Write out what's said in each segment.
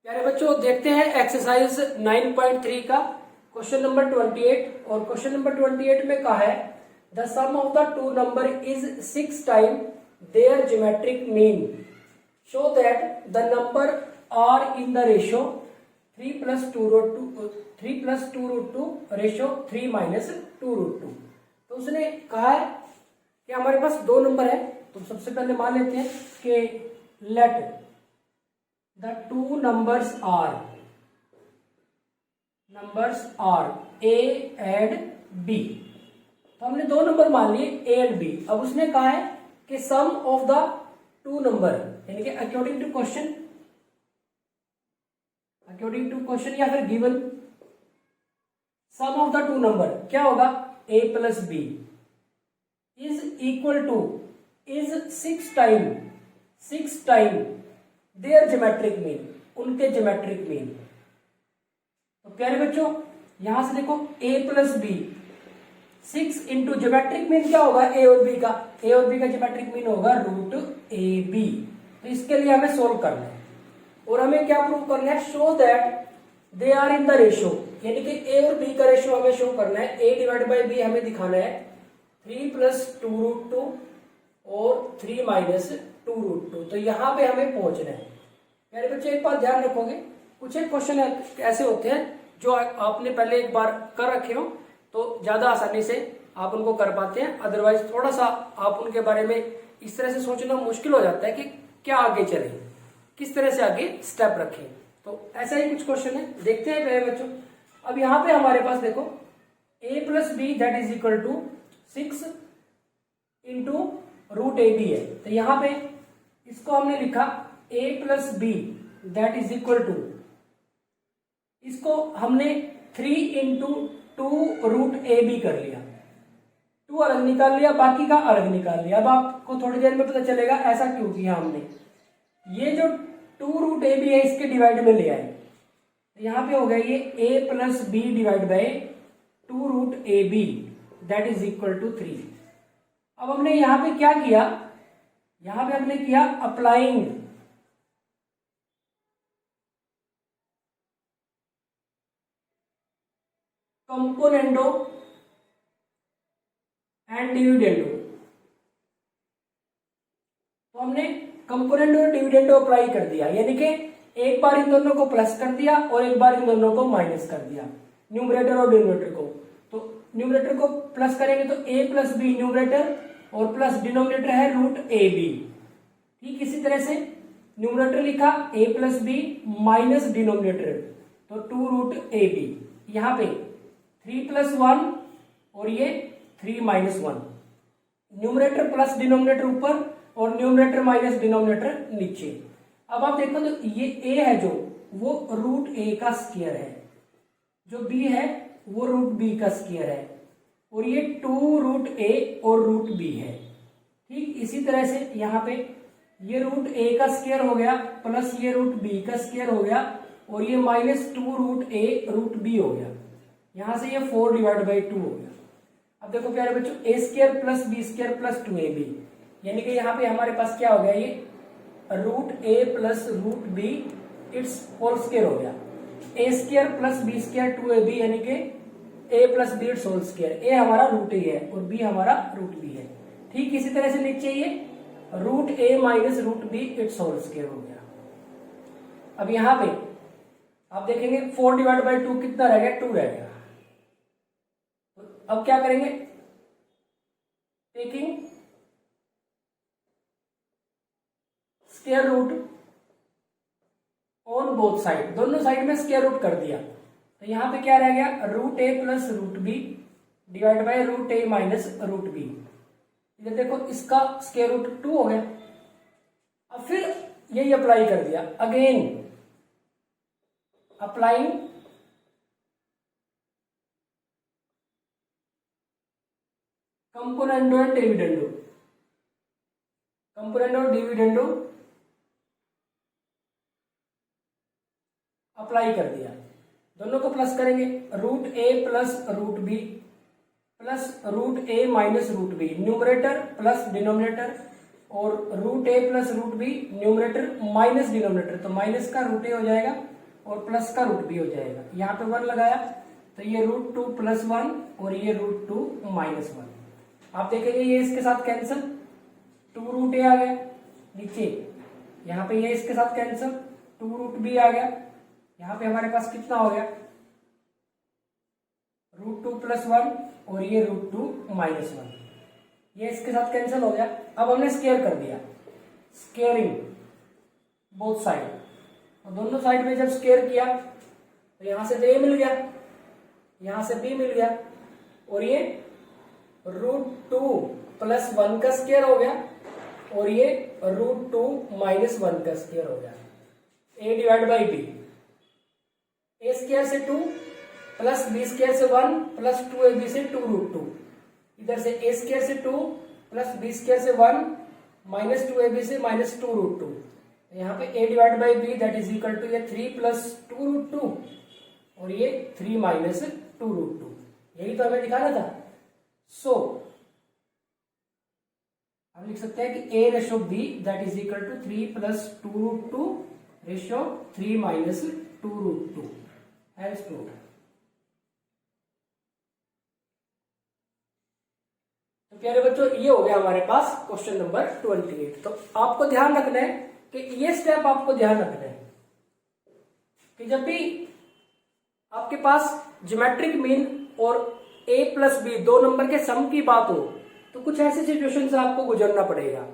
प्यारे बच्चों, देखते हैं एक्सरसाइज 9.3 का क्वेश्चन नंबर 28। और क्वेश्चन नंबर 28 में कहा है the sum of the two number is 6 time their geometric mean show that the number are in the ratio 3+2√2 ratio 3-2√2। तो उसने कहा है कि हमारे पास दो नंबर है। तो सबसे पहले मान लेते हैं कि late the two numbers are A and B। तो हमने दो नंबर मान लिए A and B। अब उसने कहा है कि sum of the two number, यानी कि अकॉर्डिंग टू क्वेश्चन या फिर given sum of the two number क्या होगा, A plus B is equal to is 6 time their geometric mean, उनके ज्योमेट्रिक मीन। तो प्यारे बच्चों यहां से देखो a plus B 6 into geometric mean क्या होगा a और b का, a और b का ज्योमेट्रिक मीन होगा √ab। तो इसके लिए हमें सोल्व करना है और हमें क्या प्रूव करना है, show that they are in the ratio, यानी कि a और b का रेशियो हमें शो करना है। a डिवाइड बाई b हमें दिखाना है 3+2√2 और 3-2√2। तो यहां पे हमें पहुंचना है। मेरे बच्चे एक बात ध्यान रखोगे, कुछ एक क्वेश्चन ऐसे होते हैं जो आपने पहले एक बार कर रखे हो तो ज्यादा आसानी से आप उनको कर पाते हैं, अदरवाइज थोड़ा सा आप उनके बारे में इस तरह से सोचना मुश्किल हो जाता है कि क्या आगे चले, किस तरह से आगे स्टेप रखें। तो ऐसा ही कुछ क्वेश्चन है, देखते हैं मेरे बच्चों। अब यहाँ पे हमारे पास देखो a plus B that is equal to 6 into √ab है। तो यहाँ पे इसको हमने लिखा a plus B that is equal to, इसको हमने 3 इंटू 2√ab कर लिया, 2 अलग निकाल लिया, बाकी का अलग निकाल लिया। अब आपको थोड़ी देर में पता चलेगा ऐसा क्यों किया हमने। ये जो 2√ab है इसके डिवाइड में ले आए, यहां पे हो गया ये a plus B divide by 2√ab that is equal to 3। अब हमने यहां पे क्या किया, यहां पे हमने किया अप्लाइंग कंपोनेंडो एंड डिविडेंडो। तो हमने कंपोनेंडो और डिविडेंडो अप्लाई कर दिया, यानी कि एक बार इन दोनों को प्लस कर दिया और एक बार इन दोनों को माइनस कर दिया, न्यूमरेटर और डिनोमिनेटर को। तो न्यूमरेटर को प्लस करेंगे तो a प्लस बी न्यूमरेटर और प्लस डिनोमिनेटर है √ab। ठीक इसी तरह से न्यूमरेटर लिखा a plus B minus denominator तो 2√ab। यहां पे 3+1 और ये 3-1, न्यूमरेटर प्लस डिनोमिनेटर ऊपर और न्यूमरेटर माइनस डिनोमिनेटर नीचे। अब आप देखो तो ये a है जो वो √a का स्क्वायर है, जो b है वो √b का स्क्वायर है, और ये 2√a और √b है। ठीक इसी तरह से यहाँ पे ये √a का स्क्वायर हो गया प्लस ये √b का स्क्वायर हो गया और ये -2√a√b हो गया। यहां से ये 4 डिवाइड बाई 2 हो गया। अब देखो प्यारे बच्चों a² plus b² plus 2ab, यानी कि यहाँ पे हमारे पास क्या हो गया, ये √a plus √b it's whole square हो गया। a² प्लस b² 2ab यानी कि a plus B it's whole square. a हमारा √a है और b हमारा √b है। ठीक इसी तरह से नीचे ये √a minus √b it's whole square हो गया। अब यहाँ पे आप देखेंगे 4 डिवाइड बाई 2 कितना रह गया, 2 रह गया। अब क्या करेंगे, taking square root on both side, दोनों साइड में स्क्वायर रूट कर दिया। तो यहां पे क्या रह गया, √a plus √b divide by √a minus √b। इधर देखो इसका स्क्वायर रूट 2 हो गया। अब फिर यही अप्लाई कर दिया, again applying componendo and dividendo, componendo और डिविडेंडो अप्लाई कर दिया। दोनों को प्लस करेंगे, √a plus √b plus √a minus √b, numerator plus denominator और √a plus √b numerator minus denominator, तो माइनस का √a हो जाएगा और प्लस का रूट भी हो जाएगा। यहाँ पे 1 लगाया तो ये √2 + 1 और ये √2 - 1। आप देखेंगे ये इसके साथ कैंसिल, 2√a आ गया नीचे। यहाँ पे ये इसके साथ कैंसिल, 2√b आ गया। यहाँ पे हमारे पास कितना हो गया, √2 + 1 और ये √2 - 1। ये इसके साथ कैंसिल हो गया। अब हमने स्केयर कर दिया, स्केयरिंग बोथ साइड, और दोनों साइड में जब स्केयर किया तो यहां से a मिल गया, यहां से b मिल गया, और ये √2 + 1 का स्केयर हो गया और ये √2 - 1 का स्केयर हो गया। a/b, a स्केयर से 2 प्लस b स्केयर से 1 प्लस 2ab से 2√2, इधर से a स्केयर से 2 प्लस b स्केयर से 1 माइनस 2ab से माइनस 2√2। यहाँ पे a/b that is equal to ये 3 + 2√2 और ये 3 - 2√2। यही तो हमें दिखाना था। सो हम लिख सकते हैं कि a/b that is equal to 3 + 2√2 ratio 3 - 2√2 has proved. तो प्यारे बच्चों, ये हो गया हमारे पास क्वेश्चन नंबर 28। तो आपको ध्यान रखना है कि ये स्टेप आपको ध्यान रखना है कि जब भी आपके पास ज्योमेट्रिक मीन और a + b दो नंबर के सम की बात हो तो कुछ ऐसे सिचुएशन से आपको गुजरना पड़ेगा,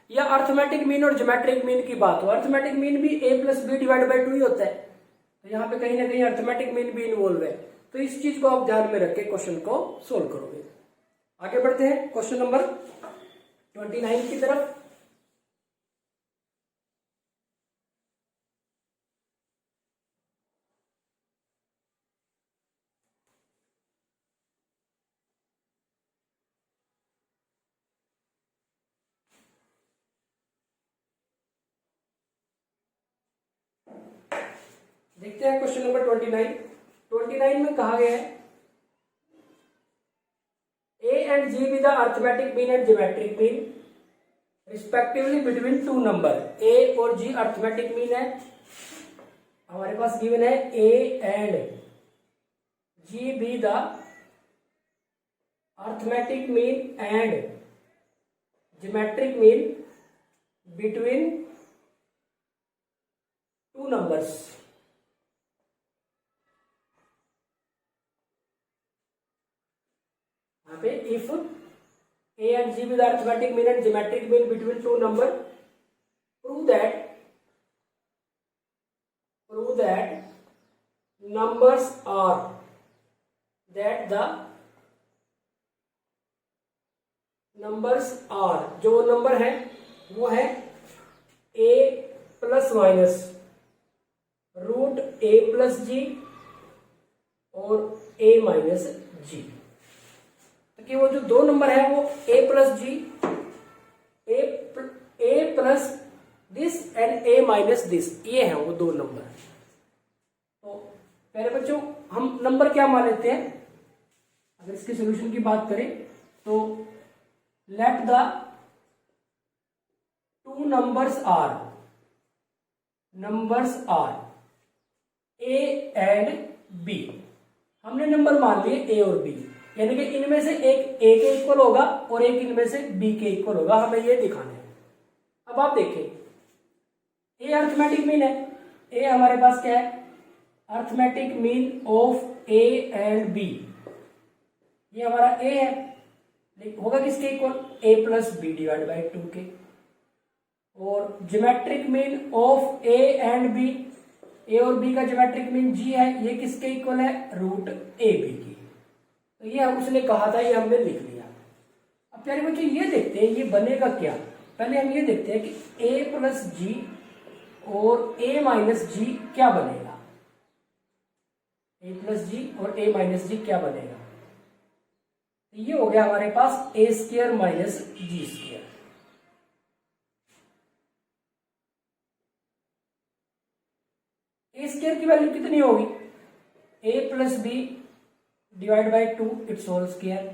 या अर्थमेटिक मीन और ज्योमेट्रिक मीन की बात हो। अर्थमेटिक मीन भी a + b / 2 ही होता है, तो यहाँ पे कहीं ना कहीं अर्थमेटिक मीन भी इन्वॉल्व है। तो इस चीज को आप ध्यान में रख के क्वेश्चन को सोल्व करोगे। आगे बढ़ते हैं क्वेश्चन नंबर 29 की तरफ। देखते हैं क्वेश्चन नंबर 29 में कहा गया है a and g be the arithmetic mean and geometric mean respectively between two number। a और g arithmetic mean है, हमारे पास गिवन है a and g be the arithmetic mean and geometric mean between two numbers। If a and g be the arithmetic mean and geometric mean between two number, prove that numbers are जो number है वो है a ± √a + g और a - g, कि वो जो दो number है वो a + g, a plus this and a - this, ये है वो दो नंबर। तो पहले बच्चों हम नंबर क्या मान लेते हैं, अगर इसके सॉल्यूशन की बात करें तो let the two numbers are a and b। हमने नंबर मान लिए a और b, यानी कि इनमें से एक a के इक्वल होगा और एक इनमें से b के इक्वल होगा, हमें ये दिखाना है। अब आप देखें a अर्थमेटिक मीन है, a हमारे पास क्या है, arithmetic mean of a and b, ये हमारा a है, होगा किसके इक्वल, a + b / 2 के। और geometric mean of a and b, a और b का ज्योमेट्रिक मीन g है, ये किसके इक्वल है, √ab की। तो ये उसने कहा था, ये हमने लिख लिया। अब प्यारे बच्चों ये देखते हैं ये बनेगा क्या। पहले हम ये देखते हैं कि a + g और a - g क्या बनेगा, a + g और a - g क्या बनेगा। तो ये हो गया हमारे पास a² - g²। a² की वैल्यू कितनी होगी, a + b / 2 it's whole square,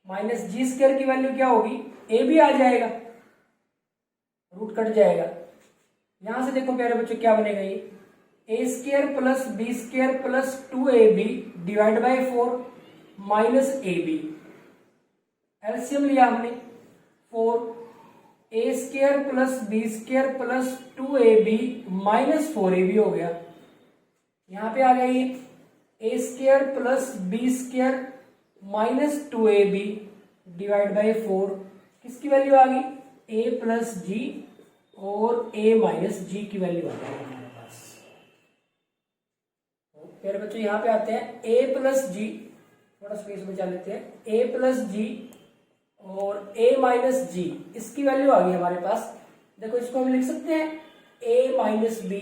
minus g² की वैल्यू क्या होगी, a भी आ जाएगा, रूट कट जाएगा। यहां से देखो प्यारे बच्चों क्या बनेगा, ये A square plus B square plus 2ab divide by 4 minus A B. LCM लिया हमने 4 A square plus B square plus 2ab minus 4ab हो गया। यहां पे आ गया ये A square plus B square minus 2ab divide by 4, किसकी वैल्यू आ गई ए प्लस जी और ए माइनस जी की वैल्यू आ गई हमारे पास। प्यारे बच्चों यहां पे आते हैं ए प्लस जी, थोड़ा स्पेस बचा लेते हैं, ए प्लस जी और ए माइनस जी, इसकी वैल्यू आ गई हमारे पास। देखो इसको हम लिख सकते हैं A minus B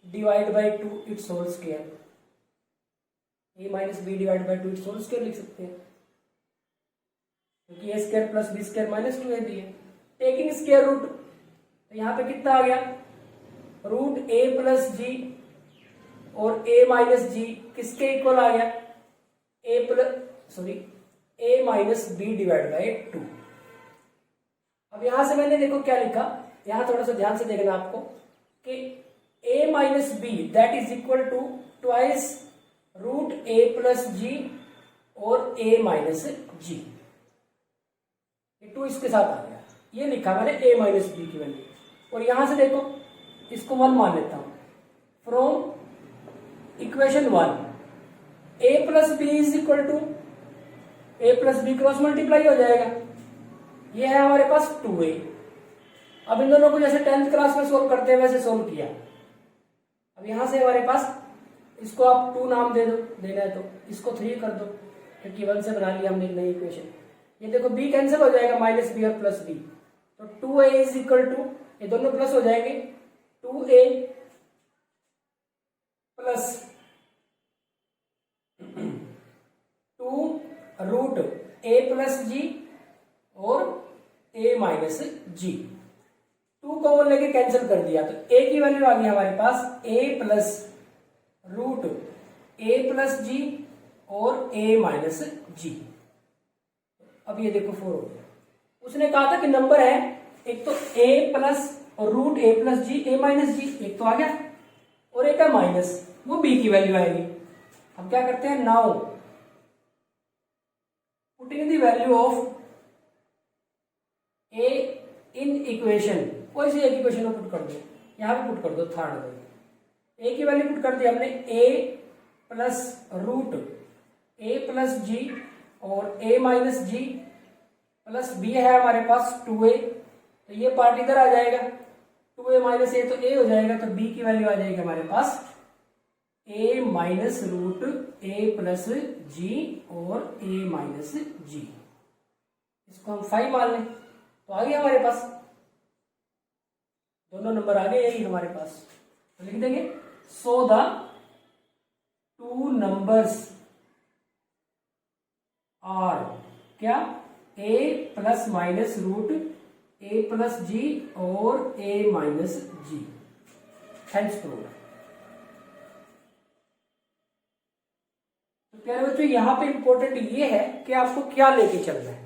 divide by 2 it's whole square, A minus B divide by 2 it's whole square लिख सकते हैं, क्योंकि A square plus B square minus 2ab है। टेकिंग स्क्वायर रूट, तो यहाँ पे कितना आ गया रूट ए प्लस जी और ए माइनस जी किसके इक्वल आ गया ए माइनस बी डिवाइड बाई 2। अब यहां से मैंने देखो क्या लिखा, यहां थोड़ा सा ध्यान से देखना आपको कि a minus B that is equal to twice root A plus G और a माइनस जी, ये 2 इसके साथ आ गया, ये लिखा मैंने a माइनस बी की वैल्यू। और यहां से देखो इसको 1 मान लेता हूं, from equation 1 a plus B is equal to a plus B cross multiply हो जाएगा, ये है हमारे पास 2a। अब इन दोनों को जैसे 10th क्लास में सोल्व करते हैं वैसे सोल्व किया। अब यहां से हमारे पास इसको आप 2 नाम दे दो, देना है तो इसको 3 कर दो, क्योंकि 1 से बना लिया हमने एक नई इक्वेशन। ये देखो b कैंसिल हो जाएगा, माइनस बी और प्लस बी, तो 2a इज इक्वल टू, ये दोनों प्लस हो जाएंगे, 2a plus 2 root a plus G और a माइनस जी। 2 कॉमन लेके कैंसिल कर दिया तो a की वैल्यू आ गई हमारे पास a plus root a plus G और a माइनस जी। अब ये देखो 4 हो गया। उसने कहा था कि नंबर है एक तो a प्लस और root a plus G a minus G, एक तो आ गया, और एक है माइनस, वो b की वैल्यू आएगी। अब क्या करते हैं, now putting the value of a in equation, कोई सी एक इक्वेशन में पुट कर दो, यहां पे पुट कर दो थर्ड में, a की वैल्यू पुट कर दी हमने a plus root a plus G और a minus G plus b है हमारे पास 2a, तो ये पार्ट इधर आ जाएगा, 2a माइनस a तो a हो जाएगा, तो b की वैल्यू आ जाएगी हमारे पास a minus root a plus G और a माइनस जी। इसको हम 5 मान लें तो आ गया हमारे पास, दोनों नंबर आ गए यही हमारे पास, तो लिख देंगे सो द 2 नंबर्स आर क्या a plus minus root a plus G और a minus G. Thanks prove. तो प्यारे बच्चों यहां पे इंपॉर्टेंट ये है कि आपको क्या लेके चलना है।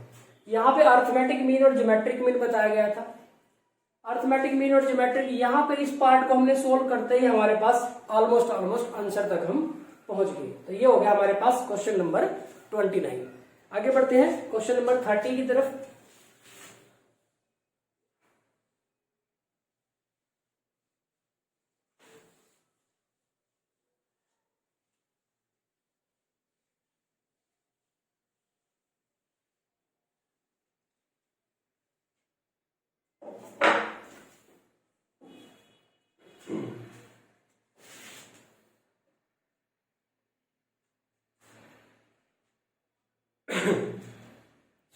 यहां पे अर्थमेटिक मीन और ज्योमेट्रिक मीन बताया गया था। अर्थमेटिक मीन और ज्योमेट्रिक, यहां पे इस पार्ट को हमने सोल्व करते ही हमारे पास ऑलमोस्ट आंसर तक हम पहुंच गए। तो ये हो गया हमारे पास क्वेश्चन नंबर 29। आगे बढ़ते हैं क्वेश्चन नंबर 30 की तरफ।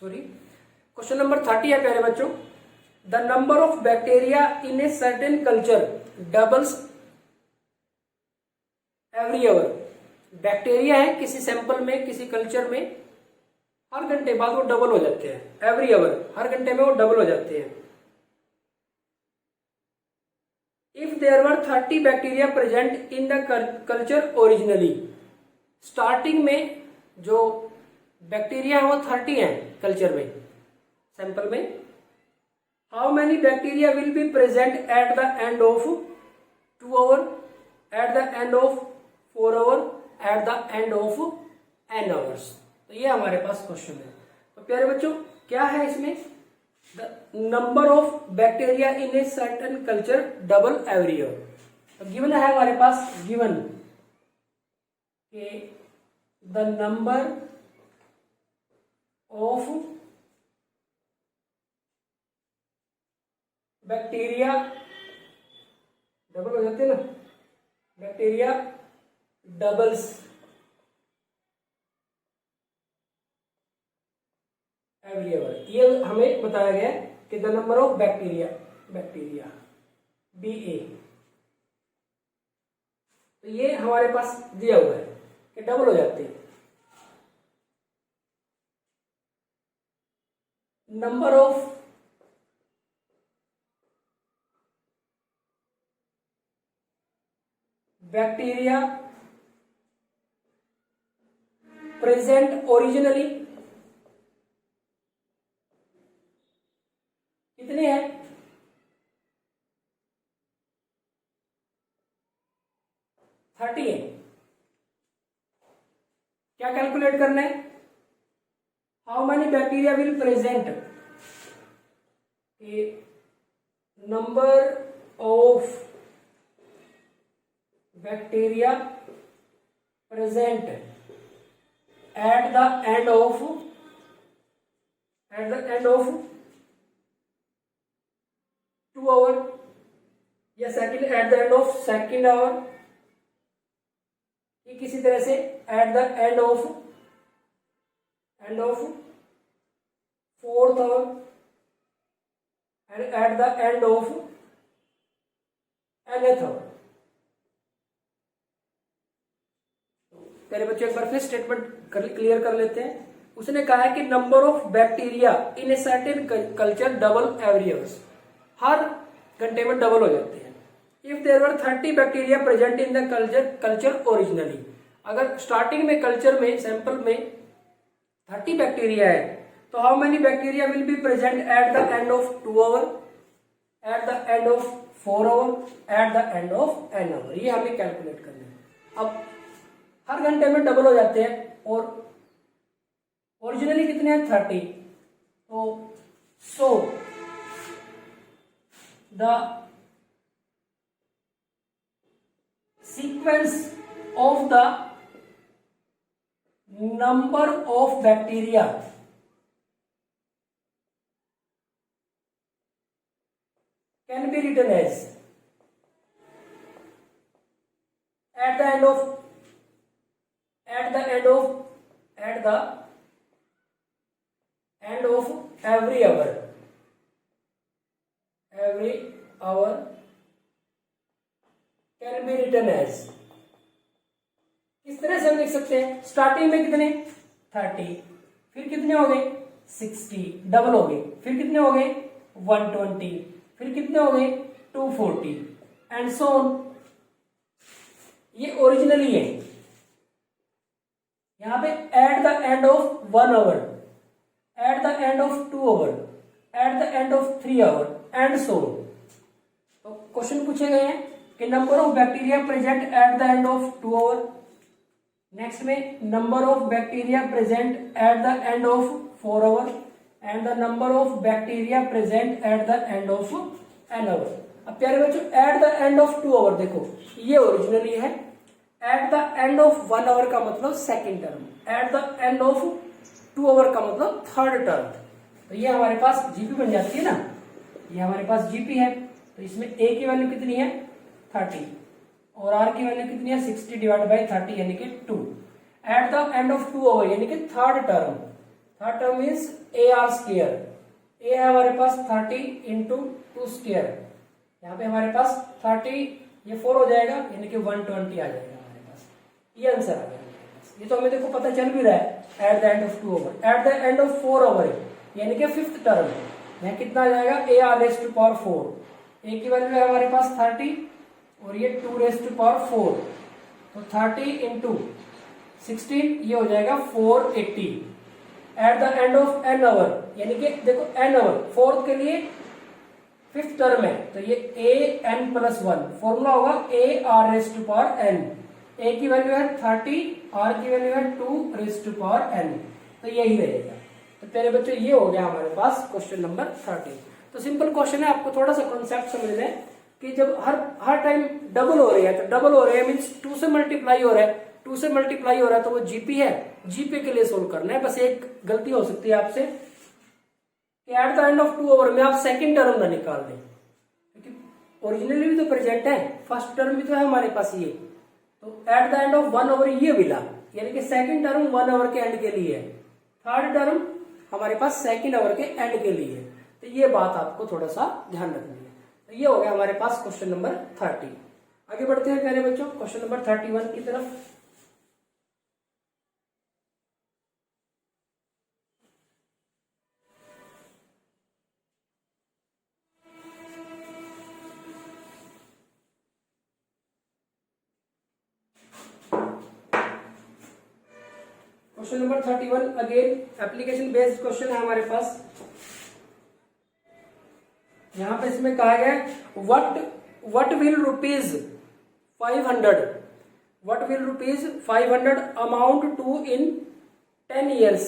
सॉरी, क्वेश्चन नंबर 30 है प्यारे बच्चों। The number of bacteria in a certain culture doubles every hour. Bacteria है किसी सैंपल में, किसी कल्चर में, हर घंटे बाद वो डबल हो जाते हैं। एवरी आवर, हर घंटे में वो डबल हो जाते हैं। If there were 30 bacteria present in the culture originally, starting में जो बैक्टीरिया है वो 30 है कल्चर में, सैंपल में। How many bacteria will be present at the end of 2 hour. At the end of 4 hour, at the end of n hours. तो ये हमारे पास क्वेश्चन है। तो प्यारे बच्चों क्या है इसमें, the number of bacteria in a certain culture double every year. तो गिवन है हमारे पास, गिवन के the number of bacteria, double हो जाते हैं ना, बैक्टीरिया डबल्स एवरी आवर। ये हमें बताया गया कि the number of bacteria BA, तो ये हमारे पास दिया हुआ है कि डबल हो जाते हैं। Number of bacteria present originally कितने हैं, 30 है। क्या कैलकुलेट करना है, how many bacteria will present, number of bacteria present at the end of 2 hour, या second at the end of second hour, ये किसी तरह से at the end of 4th hour, and at the end of nth hour. पहले बच्चों एक बार फिर statement clear कर लेते हैं। उसने कहा है कि number of bacteria in a certain culture double every hours, हर घंटे में डबल हो जाते हैं। If there were 30 bacteria present in the culture originally, अगर स्टार्टिंग में कल्चर में सैंपल में 30 बैक्टीरिया है, तो how many bacteria will be present at the end of 2 hour, at the end of 4 hour, at the end of n hour. ये हमें calculate करना है। अब हर घंटे में डबल हो जाते हैं और ओरिजिनली कितने हैं, 30। तो so the sequence of the number of bacteria can be written as at the end of every hour can be written as, किस तरह से हम लिख सकते हैं, स्टार्टिंग में कितने 30, फिर कितने हो गए 60, डबल हो गए, फिर कितने हो गए 120, फिर कितने हो गए 240 एंड सो ऑन। ये ओरिजिनली है। यहां पे at the end of 1 hour, at the end of 2 hour, at the end of 3 hour and so. तो क्वेश्चन पूछे गए हैं कि number of bacteria present at the end of 2 hour, next में number of bacteria present at the end of 4 hour and the number of bacteria present at the end of n hour. अब प्यारे बच्चों at the end of 2 hour देखो ये originally है, at the end of 1 hour का मतलब second term, at the end of 2 hour का मतलब थर्ड टर्म। तो ये हमारे पास जीपी बन जाती है ना, ये हमारे पास जीपी है। तो इसमें ए की वैल्यू कितनी है 30 और आर की वैल्यू कितनी है 60 डिवाइड बाई 30 यानी कि 2। At the end of 2 hour यानी कि third term means A R square, A है हमारे पास 30 इंटू 2 स्क्वायर, यहाँ पे हमारे पास 30 ये 4 हो जाएगा यानी कि 120 आ जाएगा हमारे पास, ये आंसर आ गया। ये तो हमें देखो पता चल भी रहा है at the end of 2 hour, at the end of 4 hour यानी कि फिफ्थ टर्म, यहाँ कितना आ जाएगा a r raised to power 4, a की वैल्यू है हमारे पास 30 और ये 2 रेस्ट टू पावर 4, तो 30 इंटू 16 ये हो जाएगा 480 at the end of n hour, यानी कि देखो n आवर फोर्थ के लिए फिफ्थ टर्म है, तो ये an+1 फॉर्मूला होगा AR⁻n। a की वैल्यू है 30, r की वैल्यू है 2⁻n, तो यही रहेगा। तो प्यारे बच्चों ये हो गया हमारे पास क्वेश्चन नंबर 30। तो सिंपल क्वेश्चन है, आपको थोड़ा सा कॉन्सेप्ट समझ लें कि जब हर टाइम डबल हो रही है, तो डबल हो रहे हैं मीन्स 2 से मल्टीप्लाई हो रहा है, 2 से मल्टीप्लाई हो रहा है तो वो जीपी है, जीपी के लिए सोल्व करना है। बस एक गलती हो सकती है आपसे कि at the end of 2 over में आप सेकंड टर्म ना निकाल दें, क्योंकि ओरिजिनली भी तो प्रेजेंट है, फर्स्ट टर्म भी तो है हमारे पास ये, तो eight the end of 1 over ये मिला, यानी कि सेकंड टर्म 1 ओवर के एंड के लिए है, थर्ड टर्म हमारे पास सेकंड ओवर के एंड के लिए है। तो ये बात आपको थोड़ा सा ध्यान रखनी है। तो ये हो गया हमारे पास क्वेश्चन नंबर 30। आगे बढ़ते हैं प्यारे बच्चों क्वेश्चन नंबर 31 की तरफ। Question number 31 again application based question है हमारे पास। यहां पे इसमें कहा गया what will rupees 500 amount to in 10 years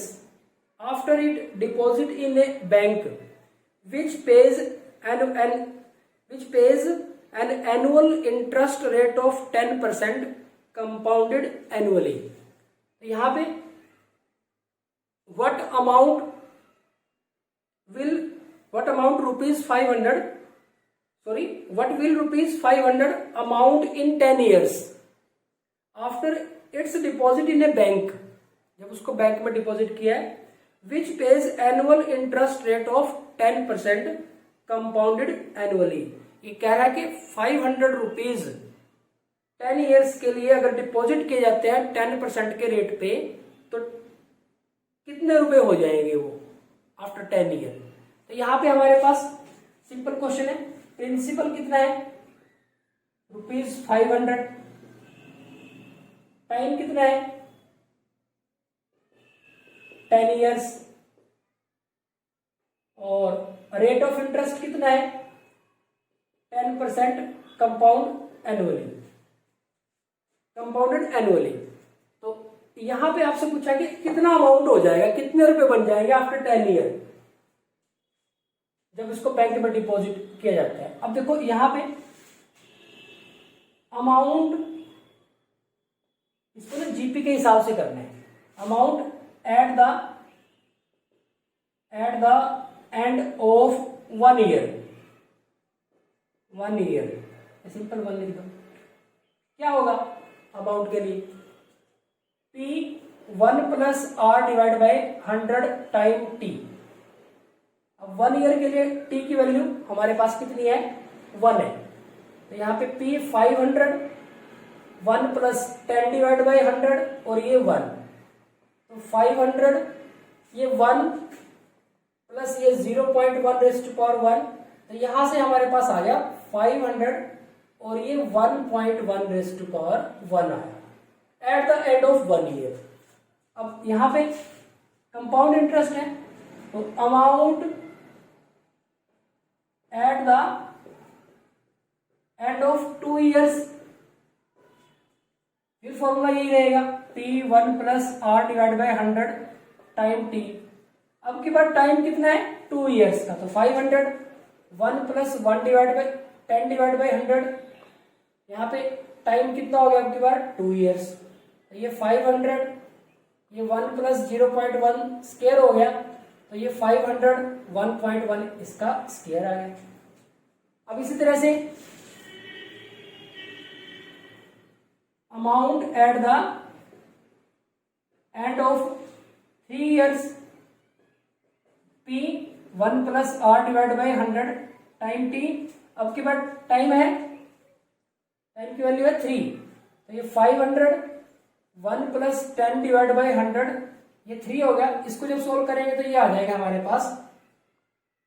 after it deposit in a bank which pays an annual interest rate of 10% compounded annually। यहां पे what amount will rupees 500 amount in 10 years after its deposit in a bank, जब उसको bank में deposit किया है, which pays annual interest rate of 10% compounded annually। ये कह रहा है कि 500 रुपीज 10 ईयर्स के लिए अगर डिपॉजिट किए जाते हैं 10% के रेट पे, तो कितने रुपए हो जाएंगे वो आफ्टर 10 ईयर। तो यहां पे हमारे पास सिंपल क्वेश्चन है, प्रिंसिपल कितना है ₹500, टाइम कितना है 10 ईयर्स, और रेट ऑफ इंटरेस्ट कितना है 10% कंपाउंडेड एनुअली। तो यहां पे आपसे पूछा कि कितना अमाउंट हो जाएगा, कितने रुपए बन जाएंगे आफ्टर 10 ईयर जब इसको बैंक में डिपॉजिट किया जाता है। अब देखो यहां पे अमाउंट, इसको ना जीपी के हिसाब से करना है। Amount at the end of 1 year, simple 1 लिख दो। क्या होगा अमाउंट के लिए P1 + R/100 टाइम T। अब 1 ईयर के लिए T की वैल्यू हमारे पास कितनी है 1 है, तो यहाँ पे P 500, 1 + 10/100 और ये 1, तो 500 ये 1 प्लस ये 0.1⁻1, तो यहां से हमारे पास आ गया 500 और ये 1.1⁻1 आया eight the end of 1 year. अब यहां पे कंपाउंड इंटरेस्ट है, तो amount at the end of 2 years, फिर फॉर्मूला यही रहेगा P1 + R/100 टाइम T। अब की बार टाइम कितना है 2 ईयर्स का, तो 500, 1 + 10/100, यहाँ पे टाइम कितना हो गया अब की बार 2 ईयर्स, तो ये 500, ये 1 + 0.1 स्क्वायर हो गया, तो ये 500 1.1 इसका स्क्वायर आ गया। अब इसी तरह से amount at the end of 3 years P1 + R/100 time T। अब की बार टाइम है, टाइम की वैल्यू है 3, तो ये 500, 1 + 10/100 ये 3 हो गया। इसको जब सोल्व करेंगे तो ये आ जाएगा हमारे पास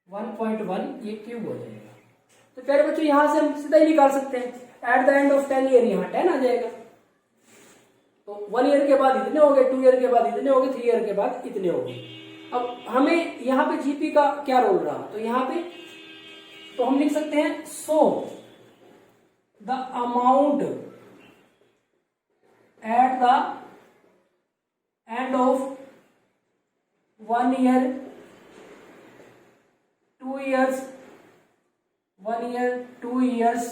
1.1, ये क्यूब हो जाएगा। तो प्यारे बच्चों यहां से हम सीधा ही निकाल सकते हैं eight the end of 10 year, यहाँ 10 आ जाएगा। तो 1 ईयर के बाद इतने हो गए, 2 ईयर के बाद इतने हो गए, 3 ईयर के बाद इतने हो गए। अब हमें यहाँ पे जीपी का क्या रोल रहा, तो यहाँ पे तो हम लिख सकते हैं so the amount at the end of 1 year, 2 years, 1 year, 2 years,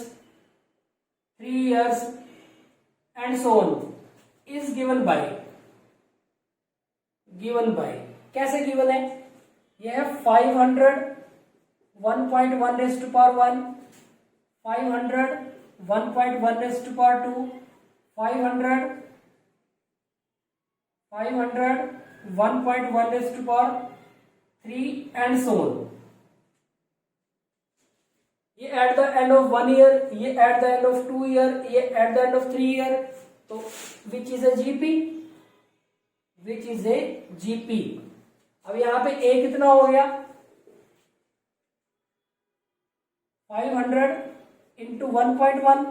3 years and so on is given by कैसे गिवन है? यह है 500 1.1 raised to power 1, 500 1.1 raised to power 2, 500 1.1 raised to power 3 and so on. ये eight the end of 1 year, ये eight the end of 2 year, ये eight the end of 3 year. तो which is a GP? Which is a GP? अब यहां पे ए कितना हो गया? 500 इंटू 1.1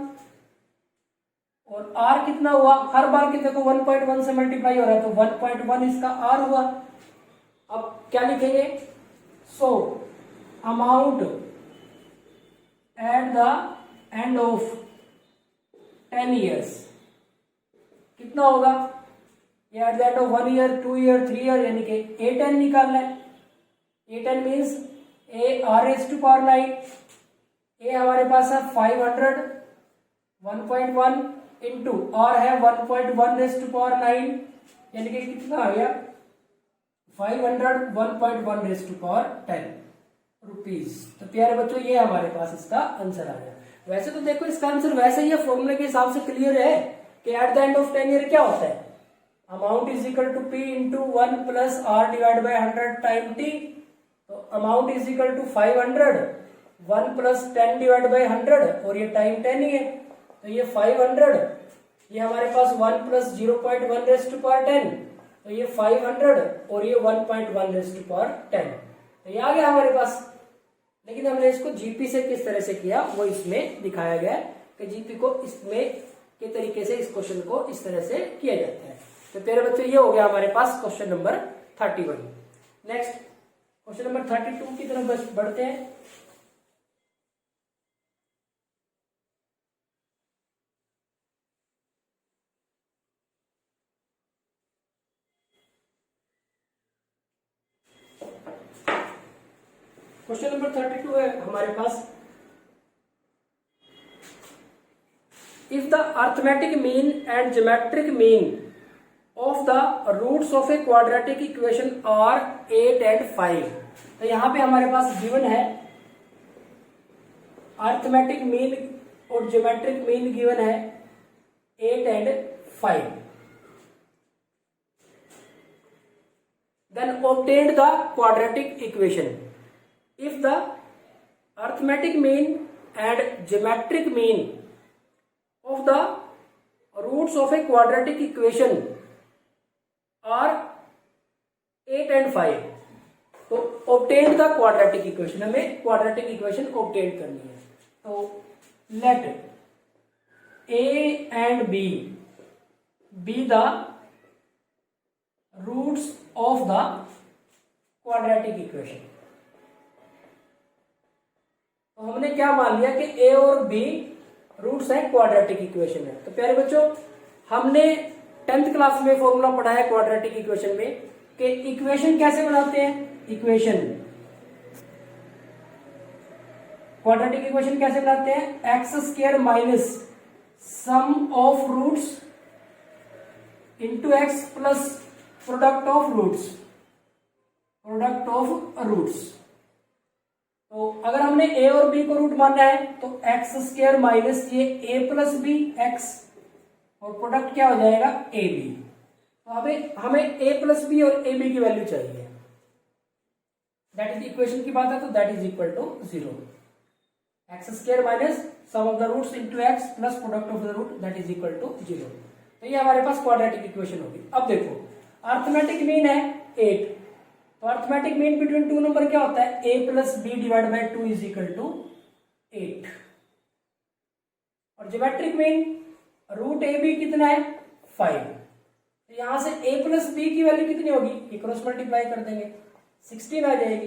और आर कितना हुआ? हर बार की देखो 1.1 से मल्टीप्लाई हो रहा है तो 1.1 इसका आर हुआ. अब क्या लिखेंगे? So amount at the end of 10 years कितना होगा? ये eight the end of 1 year, 2 year, 3 year यानी कि A10 निकालना है. A10 means A r s to power 9. A हमारे पास है 500 1.1 इंटू आर है 1.1 रेस टू पावर 9 यानी कि कितना आ गया? 500 1.1 रेस टू पावर 10 रुपीज. तो प्यारे बच्चों ये हमारे पास इसका आंसर आ गया. वैसे तो देखो इसका आंसर वैसे ही है, फॉर्मूले के हिसाब से क्लियर है कि at the end of 10 year क्या होता है? Amount is equal to P into 1 plus R divide by 100 time T. तो amount is equal to 500 1 plus 10 divide by 100 और ये टाइम 10 ही है. तो ये 500, ये हमारे पास 1 प्लस 0.1 रेस टू पावर 10 तो ये 500 और ये 1.1 रेस टू पावर 10. तो ये आ गया हमारे पास. लेकिन हमने इसको जीपी से किस तरह से किया वो इसमें दिखाया गया है कि जीपी को इसमें के तरीके से इस क्वेश्चन को इस तरह से किया जाता है. तो प्यारे बच्चों ये हो गया हमारे पास question number 31. Next question number 32 की तरफ बढ़ते हैं. क्वेश्चन नंबर 32 है हमारे पास. If the arithmetic mean and geometric mean of the roots of a quadratic equation are 8 and 5. तो यहां पे हमारे पास गिवन है अर्थमेटिक मीन और ज्योमेट्रिक मीन गिवन है 8 and 5. Then obtained the quadratic equation. If the arithmetic mean and geometric mean of the roots of a quadratic equation are 8 and 5, तो obtain the quadratic equation. हमें quadratic equation obtain करनी है. तो let a and b be the roots of the quadratic equation. तो हमने क्या मान लिया कि a और b रूट्स है क्वाड्रेटिक इक्वेशन है. तो प्यारे बच्चों हमने 10th क्लास में फॉर्मूला पढ़ा है क्वाड्रेटिक इक्वेशन में कि इक्वेशन कैसे बनाते हैं. क्वाड्रेटिक इक्वेशन कैसे बनाते हैं? X square minus sum of roots into x plus product of roots. तो अगर हमने a और b को रूट मानना है तो एक्स स्क्वायर माइनस ये a प्लस बी एक्स और प्रोडक्ट क्या हो जाएगा ए बी. तो हमें a प्लस बी और ए बी की वैल्यू चाहिए. दैट इज इक्वेशन की बात है तो that is equal to 0. X square minus sum of the roots into x plus product of the root that is equal to 0. तो ये हमारे पास क्वाड्रेटिक इक्वेशन होगी. अब देखो अर्थमेटिक मीन है 8. तो arithmetic mean between two number क्या होता है? a plus B divide by 2 is equal to 8. और geometric mean root a b कितना है? 5. तो यहां से a प्लस बी की वैल्यू कितनी होगी? ये क्रॉस मल्टीप्लाई कर देंगे 16 आ जाएगी.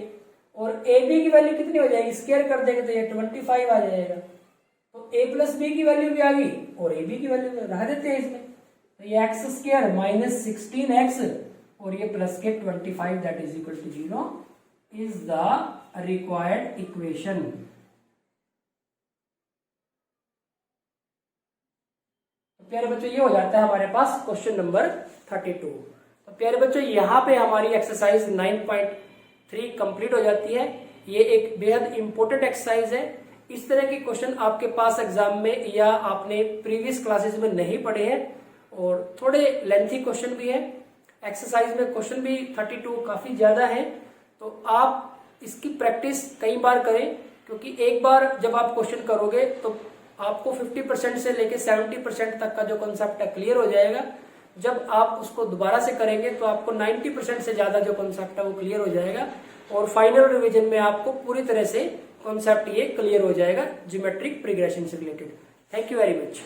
और ए बी की वैल्यू कितनी हो जाएगी, स्क्वायर कर देंगे तो ये 25 आ जाएगा। तो ए प्लस बी की वैल्यू भी आ गई और ए बी की वैल्यू रह देते हैं इसमें, तो ये एक्स स्क्वायर माइनस 16x और ये प्लस के 25 that is equal to 0 is the required equation. तो प्यारे बच्चों ये हो जाता है हमारे पास क्वेश्चन नंबर 32। तो प्यारे बच्चों यहाँ पे हमारी एक्सरसाइज 9.3 कंप्लीट हो जाती है। ये एक बेहद इंपॉर्टेंट एक्सरसाइज है। इस तरह के क्वेश्चन आपके पास एग्जाम में या आपने प्रीवियस क्लासेस में नहीं पढ़े हैं और थोड़े लेंथी क्वेश्चन भी है। एक्सरसाइज में क्वेश्चन भी 32 काफी ज्यादा है, तो आप इसकी प्रैक्टिस कई बार करें, क्योंकि एक बार जब आप क्वेश्चन करोगे तो आपको 50% से लेके 70% तक का जो कॉन्सेप्ट है क्लियर हो जाएगा। जब आप उसको दोबारा से करेंगे तो आपको 90% से ज्यादा जो कॉन्सेप्ट है वो क्लियर हो जाएगा और फाइनल रिवीजन में आपको पूरी तरह से कॉन्सेप्ट ये क्लियर हो जाएगा ज्योमेट्रिक प्रोग्रेशन से related. Thank you very much.